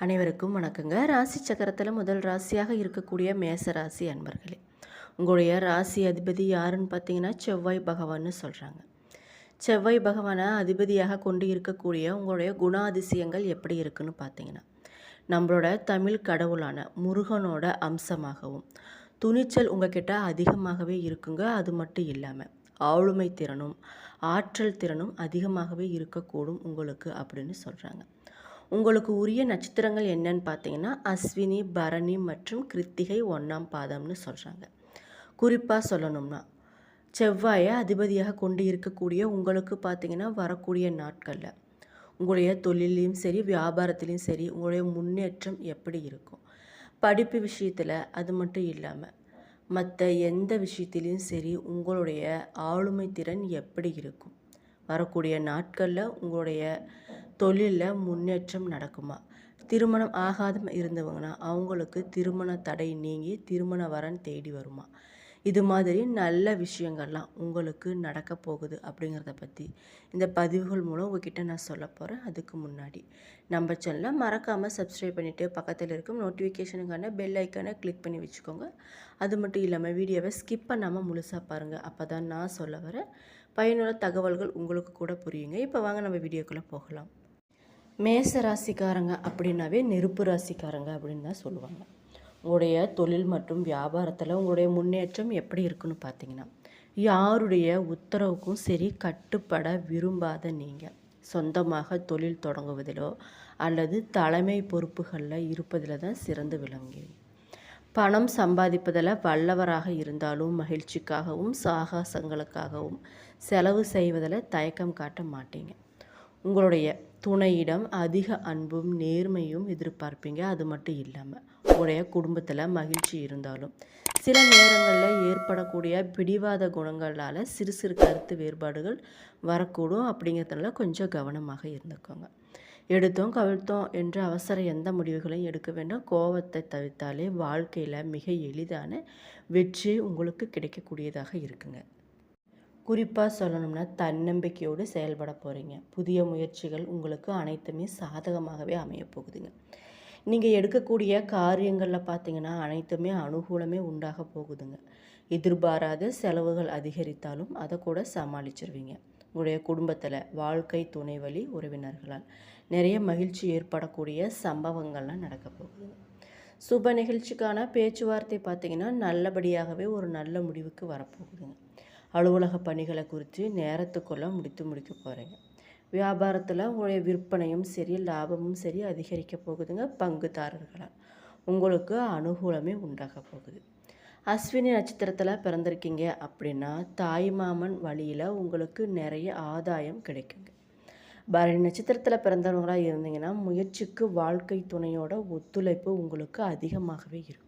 அனைவருக்கும் வணக்கங்க. ராசி சக்கரத்தில் முதல் ராசியாக இருக்கக்கூடிய மேச ராசி அன்பர்களே, உங்களுடைய ராசி அதிபதி யாருன்னு பார்த்தீங்கன்னா செவ்வாய் பகவான்னு சொல்கிறாங்க. செவ்வாய் பகவானை அதிபதியாக கொண்டு இருக்கக்கூடிய உங்களுடைய குணாதிசயங்கள் எப்படி இருக்குன்னு பார்த்தீங்கன்னா, நம்மளோட தமிழ் கடவுளான முருகனோட அம்சமாகவும் துணிச்சல் உங்ககிட்ட அதிகமாகவே இருக்குங்க. அது மட்டும் இல்லாமல் ஆளுமை திறனும் ஆற்றல் திறனும் அதிகமாகவே இருக்கக்கூடும் உங்களுக்கு அப்படின்னு சொல்கிறாங்க. உங்களுக்கு உரிய நட்சத்திரங்கள் என்னன்னு பார்த்தீங்கன்னா அஸ்வினி, பரணி மற்றும் கிருத்திகை 1ஆம் பாதம்னு சொல்கிறாங்க. குறிப்பாக சொல்லணும்னா செவ்வாயை அதிபதியாக கொண்டு இருக்கக்கூடிய உங்களுக்கு பார்த்தீங்கன்னா வரக்கூடிய நாட்களில் உங்களுடைய தொழிலையும் சரி வியாபாரத்துலேயும் சரி உங்களுடைய முன்னேற்றம் எப்படி இருக்கும், படிப்பு விஷயத்தில் அது மட்டும் இல்லாமல் மற்ற எந்த விஷயத்துலேயும் சரி உங்களுடைய ஆளுமை திறன் எப்படி இருக்கும், வரக்கூடிய நாட்களில் உங்களுடைய தொழிலில் முன்னேற்றம் நடக்குமா, திருமணம் ஆகாத இருந்தவங்கன்னா அவங்களுக்கு திருமண தடை நீங்கி திருமண வரன் தேடி வருமா, இது மாதிரி நல்ல விஷயங்கள்லாம் உங்களுக்கு நடக்க போகுது அப்படிங்கிறத பற்றி இந்த பதிவுகள் மூலம் உங்ககிட்ட நான் சொல்ல போகிறேன். அதுக்கு முன்னாடி நம்ம சேனலை மறக்காமல் சப்ஸ்கிரைப் பண்ணிவிட்டு பக்கத்தில் இருக்கும் நோட்டிஃபிகேஷனுக்கான பெல் ஐக்கானை கிளிக் பண்ணி வச்சுக்கோங்க. அது மட்டும் இல்லாமல் வீடியோவை ஸ்கிப் பண்ணாமல் முழுசாக பாருங்கள். அப்போ தான் நான் சொல்ல வர பயனுள்ள தகவல்கள் உங்களுக்கு கூட புரியுங்க. இப்போ வாங்க நம்ம வீடியோக்குள்ளே போகலாம். மேச ராசிக்காரங்க அப்படின்னாவே நெருப்பு ராசிக்காரங்க அப்படின்னு தான் சொல்லுவாங்க. உங்களுடைய தொழில் மற்றும் வியாபாரத்தில் உங்களுடைய முன்னேற்றம் எப்படி இருக்குன்னு பார்த்தீங்கன்னா, யாருடைய உத்தரவுக்கும் சரி கட்டுப்பட விரும்பாத நீங்கள் சொந்தமாக தொழில் தொடங்குவதிலோ அல்லது தலைமை பொறுப்புகளில் இருப்பதில் தான் சிறந்து விளங்குவீங்க. பணம் சம்பாதிப்பதில் வல்லவராக இருந்தாலும் மகிழ்ச்சிக்காகவும் சாகசங்களுக்காகவும் செலவு செய்வதில் தயக்கம் காட்ட மாட்டீங்க. உங்களுடைய துணையிடம் அதிக அன்பும் நேர்மையும் எதிர்பார்ப்பீங்க. அது மட்டும் இல்லாமல் உங்களுடைய குடும்பத்தில் மகிழ்ச்சி இருந்தாலும் சில நேரங்களில் ஏற்படக்கூடிய பிடிவாத குணங்களால் சிறு சிறு கருத்து வேறுபாடுகள் வரக்கூடும். அப்படிங்கிறதுனால கொஞ்சம் கவனமாக இருந்துக்கோங்க. எடுத்தோம் கவிழ்த்தோம் என்று அவசர எந்த முடிவுகளையும் எடுக்க வேண்டாம். கோபத்தை தவிர்த்தாலே வாழ்க்கையில் மிக எளிதான வெற்றி உங்களுக்கு கிடைக்கக்கூடியதாக இருக்குங்க. குறிப்பாக சொல்லணும்னா தன்னம்பிக்கையோடு செயல்பட போகிறீங்க. புதிய முயற்சிகள் உங்களுக்கு அனைத்துமே சாதகமாகவே அமைய போகுதுங்க. நீங்கள் எடுக்கக்கூடிய காரியங்களில் பார்த்தீங்கன்னா அனைத்துமே அனுகூலமே உண்டாக போகுதுங்க. எதிர்பாராத செலவுகள் அதிகரித்தாலும் அதை கூட சமாளிச்சிருவீங்க. உங்களுடைய குடும்பத்தில் வாழ்க்கை துணை வழி உறவினர்களால் நிறைய மகிழ்ச்சி ஏற்படக்கூடிய சம்பவங்கள்லாம் நடக்க போகுதுங்க. சுப நிகழ்ச்சிக்கான பேச்சுவார்த்தை பார்த்திங்கன்னா நல்லபடியாகவே ஒரு நல்ல முடிவுக்கு வரப்போகுதுங்க. அலுவலக பணிகளை குறித்து நேரத்துக்குள்ளே முடிக்க போகிறீங்க. வியாபாரத்தில் உங்களுடைய விற்பனையும் சரி லாபமும் சரி அதிகரிக்க போகுதுங்க. பங்குதாரர்களால் உங்களுக்கு அனுகூலமே உண்டாக போகுது. அஸ்வினி நட்சத்திரத்தில் பிறந்திருக்கீங்க அப்படின்னா தாய் மாமன் வழியில் உங்களுக்கு நிறைய ஆதாயம் கிடைக்குங்க. பரணி நட்சத்திரத்தில் பிறந்தவங்களாக இருந்தீங்கன்னா முயற்சிக்கு வாழ்க்கை துணையோட ஒத்துழைப்பு உங்களுக்கு அதிகமாகவே இருக்கும்.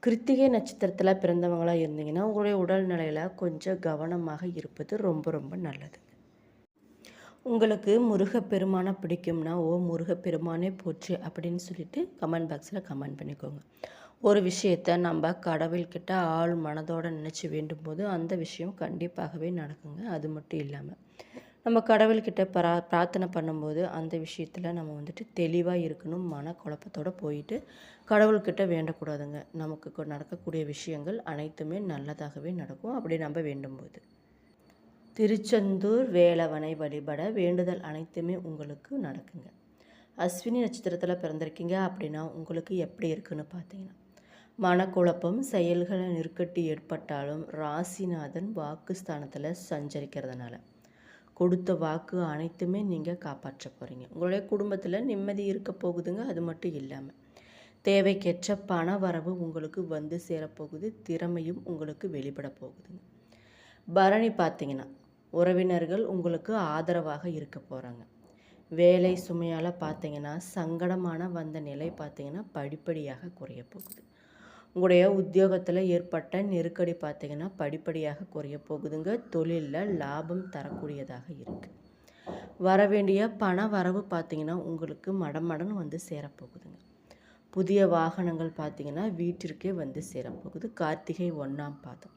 கிருத்திகை நட்சத்திரத்தில் பிறந்தவங்களாக இருந்தீங்கன்னா உங்களுடைய உடல்நிலையில் கொஞ்சம் கவனமாக இருப்பது ரொம்ப ரொம்ப நல்லது. உங்களுக்கு முருகப்பெருமானை பிடிக்கும்னா முருகப்பெருமானே போச்சு அப்படின்னு சொல்லிட்டு கமெண்ட் பாக்ஸில் கமெண்ட் பண்ணிக்கோங்க. ஒரு விஷயத்தை நம்ம கடவுள்கிட்ட ஆள் மனதோடு நினச்சி வேண்டும் போது அந்த விஷயம் கண்டிப்பாகவே நடக்குங்க. அது மட்டும் இல்லாமல் நம்ம கடவுள்கிட்ட பிரார்த்தனை பண்ணும்போது அந்த விஷயத்தில் நம்ம தெளிவாக இருக்கணும். மனக்குழப்பத்தோடு போயிட்டு கடவுள்கிட்ட வேண்டக்கூடாதுங்க. நமக்கு நடக்கக்கூடிய விஷயங்கள் அனைத்துமே நல்லதாகவே நடக்கும் அப்படி நம்ம வேண்டும்போது. திருச்செந்தூர் வேலவனை வழிபட வேண்டுதல் அனைத்துமே உங்களுக்கு நடக்குங்க. அஸ்வினி நட்சத்திரத்தில் பிறந்திருக்கீங்க அப்படின்னா உங்களுக்கு எப்படி இருக்குன்னு பார்த்தீங்கன்னா மனக்குழப்பம் செயல்களை நெருக்கட்டி ஏற்பட்டாலும் ராசிநாதன் வாக்குஸ்தானத்தில் சஞ்சரிக்கிறதுனால கொடுத்த வாக்கு அனைத்துமே நீங்கள் காப்பாற்ற போகிறீங்க. உங்களுடைய குடும்பத்தில் நிம்மதி இருக்க போகுதுங்க. அது மட்டும் இல்லாமல் தேவைக்கேற்ற பண வரவு உங்களுக்கு வந்து சேரப்போகுது. திறமையும் உங்களுக்கு வெளிப்பட போகுதுங்க. பரணி பார்த்தீங்கன்னா உறவினர்கள் உங்களுக்கு ஆதரவாக இருக்க போகிறாங்க. வேலை சுமையால் பார்த்தீங்கன்னா சங்கடமான வந்த நிலை பார்த்தீங்கன்னா படிப்படியாக குறைய போகுது. உங்களுடைய உத்தியோகத்தில் ஏற்பட்ட நெருக்கடி பார்த்திங்கன்னா படிப்படியாக குறைய போகுதுங்க. தொழிலில் லாபம் தரக்கூடியதாக இருக்குது. வரவேண்டிய பண வரவு பார்த்திங்கன்னா உங்களுக்கு மடமடன்னு வந்து சேரப்போகுதுங்க. புதிய வாகனங்கள் பார்த்திங்கன்னா வீட்டிற்கே வந்து சேரப்போகுது. கார்த்திகை 1ஆம் பாதம்.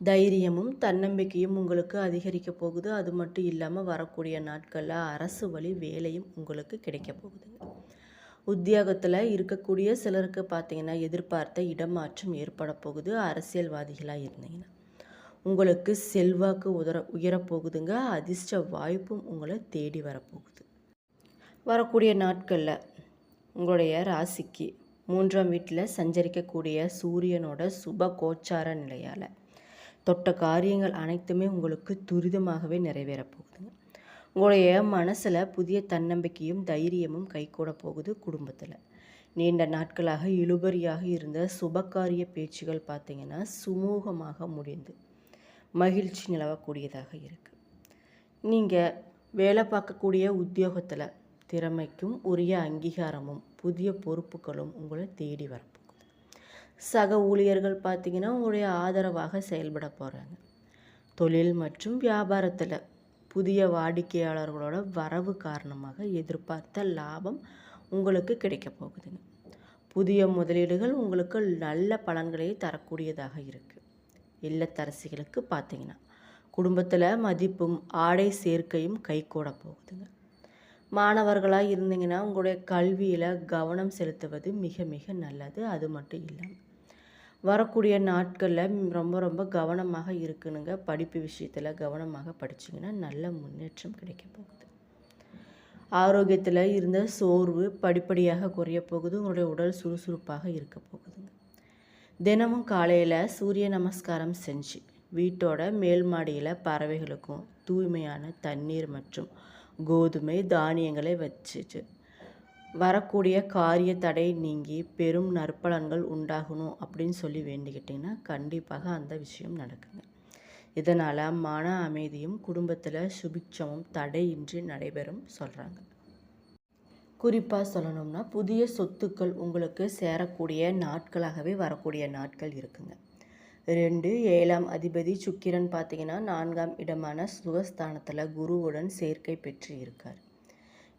தைரியமும் தன்னம்பிக்கையும் உங்களுக்கு அதிகரிக்க போகுது. அது மட்டும் இல்லாமல் வரக்கூடிய நாட்களில் அரசு வழி வேலையும் உங்களுக்கு கிடைக்க போகுதுங்க. உத்தியோகத்தில் இருக்கக்கூடிய சிலருக்கு பார்த்தீங்கன்னா எதிர்பார்த்த இடமாற்றம் ஏற்பட போகுது. அரசியல்வாதிகளாக இருந்தீங்கன்னா உங்களுக்கு செல்வாக்கு உயரப்போகுதுங்க. அதிர்ஷ்ட வாய்ப்பும் உங்களை தேடி வரப்போகுது. வரக்கூடிய நாட்களில் உங்களுடைய ராசிக்கு 3ஆம் வீட்டில் சஞ்சரிக்கக்கூடிய சூரியனோட சுப கோச்சார நிலையால் தொட்ட காரியங்கள் அனைத்துமே உங்களுக்கு துரிதமாகவே நிறைவேறப் போகுதுங்க. உங்களுடைய மனசில் புதிய தன்னம்பிக்கையும் தைரியமும் கைகூட போகுது. குடும்பத்தில் நீண்ட நாட்களாக இழுபறியாக இருந்த சுபகாரிய பேச்சுகள் பார்த்திங்கன்னா சுமூகமாக முடிந்து மகிழ்ச்சி நிலவக்கூடியதாக இருக்குது. நீங்கள் வேலை பார்க்கக்கூடிய உத்தியோகத்தில் திறமைக்கும் உரிய அங்கீகாரமும் புதிய பொறுப்புகளும் உங்களை தேடி வரப்போகுது. சக ஊழியர்கள் பார்த்திங்கன்னா உங்களுடைய ஆதரவாக செயல்பட போகிறாங்க. தொழில் மற்றும் வியாபாரத்தில் புதிய வாடிக்கையாளர்களோட வரவு காரணமாக எதிர்பார்த்த லாபம் உங்களுக்கு கிடைக்க போகுதுங்க. புதிய முதலீடுகள் உங்களுக்கு நல்ல பலன்களை தரக்கூடியதாக இருக்குது. இல்லத்தரசிகளுக்கு பார்த்திங்கன்னா குடும்பத்தில் மதிப்பும் ஆடை சேர்க்கையும் கைகூட போகுதுங்க. மாணவர்களாக இருந்தீங்கன்னா உங்களுடைய கல்வியில் கவனம் செலுத்துவது மிக மிக நல்லது. அது மட்டும் இல்லாமல் வரக்கூடிய நாட்களில் ரொம்ப கவனமாக இருக்கணுங்க. படிப்பு விஷயத்தில் கவனமாக படிச்சிங்கன்னா நல்ல முன்னேற்றம் கிடைக்க போகுது. ஆரோக்கியத்தில் இருந்த சோர்வு படிப்படியாக குறைய போகுது. உங்களுடைய உடல் சுறுசுறுப்பாக இருக்க போகுதுங்க. தினமும் காலையில் சூரிய நமஸ்காரம் செஞ்சு வீட்டோட மேல் மாடியில் பறவைகளுக்கும் தூய்மையான தண்ணீர் மற்றும் கோதுமை தானியங்களை வச்சுட்டு வரக்கூடிய காரிய தடை நீங்கி பெரும் நற்பலன்கள் உண்டாகணும் அப்படின்னு சொல்லி வேண்டிக்கிட்டிங்கன்னா கண்டிப்பாக அந்த விஷயம் நடக்குங்க. இதனால் மன அமைதியும் குடும்பத்தில் சுபிட்சமும் தடையின்றி நடைபெறும் சொல்கிறாங்க. குறிப்பாக சொல்லணும்னா புதிய சொத்துக்கள் உங்களுக்கு சேரக்கூடிய நாட்களாகவே வரக்கூடிய நாட்கள் இருக்குங்க. 2 7ஆம் அதிபதி சுக்கிரன் பார்த்திங்கன்னா 4ஆம் இடமான சுகஸ்தானத்தில் குருவுடன் சேர்க்கை பெற்று இருக்கார்.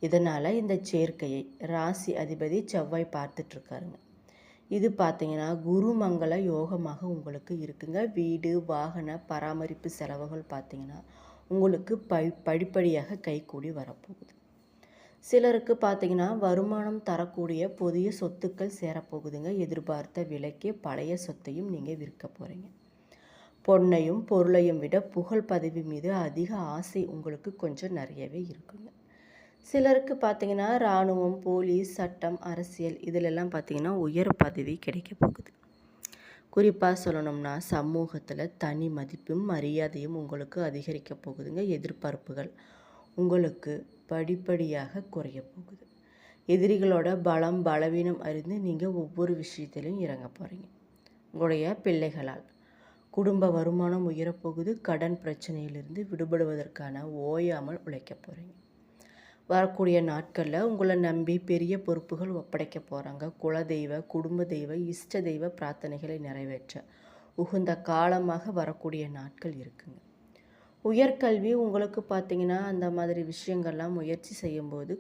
இதனால் இந்த சேர்க்கையை ராசி அதிபதி செவ்வாய் பார்த்துட்ருக்காருங்க. இது பார்த்திங்கன்னா குருமங்கள யோகமாக உங்களுக்கு இருக்குங்க. வீடு வாகன பராமரிப்பு செலவுகள் பார்த்திங்கன்னா உங்களுக்கு படிப்படியாக கைகூடி வரப்போகுது. சிலருக்கு பார்த்திங்கன்னா வருமானம் தரக்கூடிய புதிய சொத்துக்கள் சேரப்போகுதுங்க. எதிர்பார்த்த விலைக்கு பழைய சொத்தையும் நீங்கள் விற்க போகிறீங்க. பொன்னையும் பொருளையும் விட புகழ் பதவி மீது அதிக ஆசை உங்களுக்கு கொஞ்சம் நிறையவே இருக்குங்க. சிலருக்கு பார்த்திங்கன்னா இராணுவம் போலீஸ் சட்டம் அரசியல் இதிலெல்லாம் பார்த்திங்கன்னா உயர் பதவி கிடைக்க போகுது. குறிப்பாக சொல்லணும்னா சமூகத்தில் தனி மதிப்பும் மரியாதையும் உங்களுக்கு அதிகரிக்க போகுதுங்க. எதிர்பார்ப்புகள் உங்களுக்கு படிப்படியாக குறைய போகுது. எதிரிகளோட பலம் பலவீனம் அறிந்து நீங்கள் ஒவ்வொரு விஷயத்திலையும் இறங்க போகிறீங்க. உங்களுடைய பிள்ளைகளால் குடும்ப வருமானம் உயரப்போகுது. கடன் பிரச்சனையிலிருந்து விடுபடுவதற்கான ஓயாமல் உழைக்க போகிறீங்க. வரக்கூடிய நாட்களில் உங்களை நம்பி பெரிய பொறுப்புகள் ஒப்படைக்க போகிறாங்க. குலதெய்வ குடும்ப தெய்வ இஷ்ட தெய்வ பிரார்த்தனைகளை நிறைவேற்ற உகந்த காலமாக வரக்கூடிய நாட்கள் இருக்குங்க. உயர்கல்வி உங்களுக்கு பார்த்திங்கன்னா அந்த மாதிரி விஷயங்கள்லாம் முயற்சி செய்யும்போது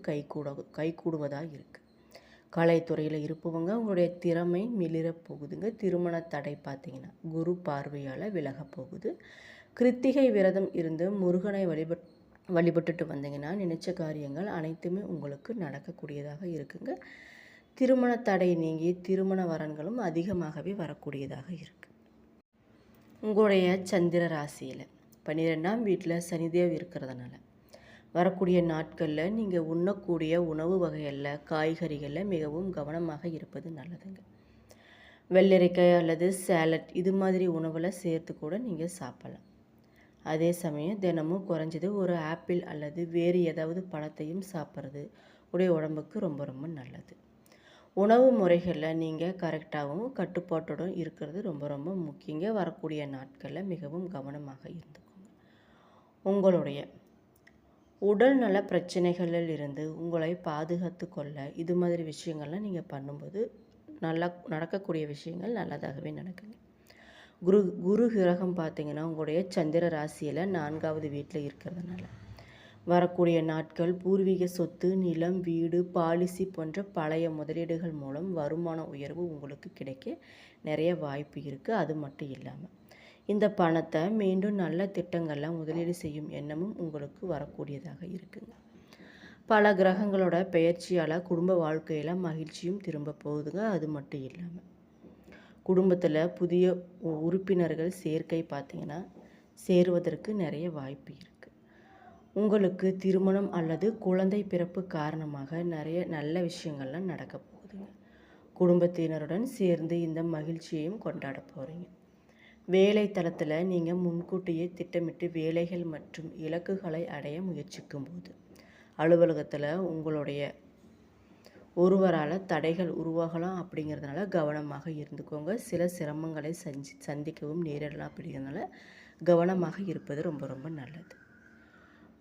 கைகூடுவதாக இருக்குது. கலைத்துறையில் இருப்பவங்க உங்களுடைய திறமை மிளிர போகுதுங்க. திருமண தடை பார்த்திங்கன்னா குரு பார்வையால் விலக போகுது. கிருத்திகை விரதம் இருந்து முருகனை வழிபட்டுட்டு வந்தீங்கன்னா நினைச்ச காரியங்கள் அனைத்துமே உங்களுக்கு நடக்கக்கூடியதாக இருக்குங்க. திருமண தடை நீங்கி திருமண வரன்களும் அதிகமாகவே வரக்கூடியதாக இருக்குது. உங்களுடைய சந்திர ராசியில் 12ஆம் வீட்டில் சனிதேவ் இருக்கிறதுனால வரக்கூடிய நாட்களில் நீங்கள் உண்ணக்கூடிய உணவு வகைகளில் காய்கறிகளில் மிகவும் கவனமாக இருப்பது நல்லதுங்க. வெள்ளரிக்காய் அல்லது சேலட் இது மாதிரி உணவில் சேர்த்து கூட நீங்கள் சாப்பிடலாம். அதே சமயம் தினமும் குறைஞ்சது ஒரு ஆப்பிள் அல்லது வேறு ஏதாவது பழத்தையும் சாப்பிட்றது உடைய உடம்புக்கு ரொம்ப நல்லது. உணவு முறைகளில் நீங்கள் கரெக்டாகவும் கட்டுப்பாட்டுடன் இருக்கிறது ரொம்ப முக்கியங்க. வரக்கூடிய நாட்களில் மிகவும் கவனமாக இருந்துக்கோங்க. உங்களுடைய உடல் நல பிரச்சனைகளில் இருந்து உங்களை பாதுகாத்து கொள்ள இது மாதிரி விஷயங்கள்லாம் நீங்கள் பண்ணும்போது நல்லா நடக்கக்கூடிய விஷயங்கள் நல்லதாகவே நடக்குங்க. குரு கிரகம் பார்த்திங்கன்னா உங்களுடைய சந்திர ராசியில் 4ஆவது வீட்டில் இருக்கிறதுனால வரக்கூடிய நாட்கள் பூர்வீக சொத்து நிலம் வீடு பாலிசி போன்ற பழைய முதலீடுகள் மூலம் வருமான உயர்வு உங்களுக்கு கிடைக்க நிறைய வாய்ப்பு இருக்குது. அது மட்டும் இல்லாமல் இந்த பணத்தை மீண்டும் நல்ல திட்டங்களில் முதலீடு செய்யும் எண்ணமும் உங்களுக்கு வரக்கூடியதாக இருக்குங்க. பல கிரகங்களோட பெயர்ச்சியால் குடும்ப வாழ்க்கையில் மகிழ்ச்சியும் திரும்ப போகுதுங்க. அது மட்டும் இல்லாமல் குடும்பத்தில் புதிய உறுப்பினர்கள் சேர்க்கை பார்த்திங்கன்னா சேருவதற்கு நிறைய வாய்ப்பு இருக்குது. உங்களுக்கு திருமணம் அல்லது குழந்தை பிறப்பு காரணமாக நிறைய நல்ல விஷயங்கள்லாம் நடக்க போகுதுங்க. குடும்பத்தினருடன் சேர்ந்து இந்த மகிழ்ச்சியையும் கொண்டாட போகிறீங்க. வேலை தளத்தில் நீங்கள் முன்கூட்டியே திட்டமிட்டு வேலைகள் மற்றும் இலக்குகளை அடைய முயற்சிக்கும் போது அலுவலகத்தில் உங்களுடைய ஒருவரால் தடைகள் உருவாகலாம். அப்படிங்கிறதுனால கவனமாக இருந்துக்கோங்க. சில சிரமங்களை சந்திக்கவும் நேரிடலாம். அப்படிங்கிறதுனால கவனமாக இருப்பது ரொம்ப ரொம்ப நல்லது.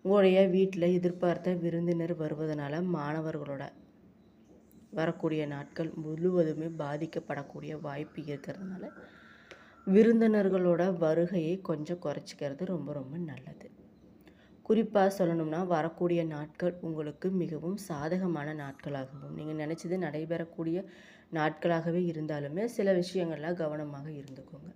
உங்களுடைய வீட்டில் எதிர்பார்த்த விருந்தினர் வருவதனால மாணவர்களோட வரக்கூடிய நாட்கள் முழுவதுமே பாதிக்கப்படக்கூடிய வாய்ப்பு இருக்கிறதுனால விருந்தினர்களோட வருகையை கொஞ்சம் குறைச்சிக்கிறது ரொம்ப ரொம்ப நல்லது. குறிப்பாக சொல்லணும்னா வரக்கூடிய நாட்கள் உங்களுக்கு மிகவும் சாதகமான நாட்களாகவும் நீங்கள் நினச்சது நடைபெறக்கூடிய நாட்களாகவே இருந்தாலுமே சில விஷயங்கள்லாம் கவனமாக இருந்துக்கோங்க.